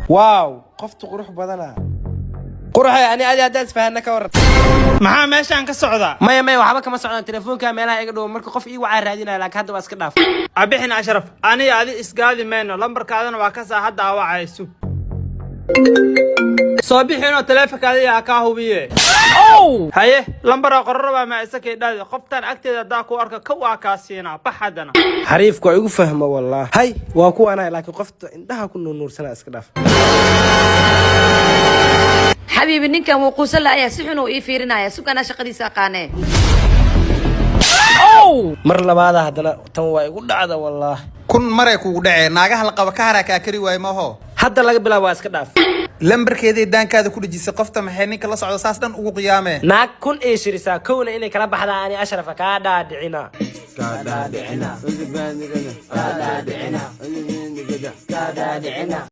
واو قفت قروح بدنا قروحي يعني ادي اداس فهنا كورت maxaa meeshaan ka socda ماي waxba kama socdaan telefoonka meelaha iga dhow marka qof ii wacay raadinaya laakiin hadda waa iska dhaaf abixin ashraf aniga adi isgaadi meeno lambarkaadana waa ka saa hadda wacayso soo bixino telefoonkaada yaa ka hubiye haye lambar qorraba ma isakay dhaadi qoftan agteeda daa ku arka ka waa ka siina baxadana xariifku ay ugu fahmo wallaah hay waa ku ana laakiin qofta indhaha ku nuursana iska dhaaf حبيبي نينكا وقوسل لا يسحنو يفيرنا يا سكنا شقدي ساقانه mar labaada hadana tan waa igu dhacda wallaah kun maray kugu dhacay naagaha la qaba ka haraka kari way ma ho hadda laga bilaabo waa iska dhaaf lambarkeedii daankaada ku dhajisay qofta maxay ninka la socdo saas dhan ugu qiyaamee naag kun ee shirisa kowna inay kala baxdaan ani ashrafa ka dhaadhicina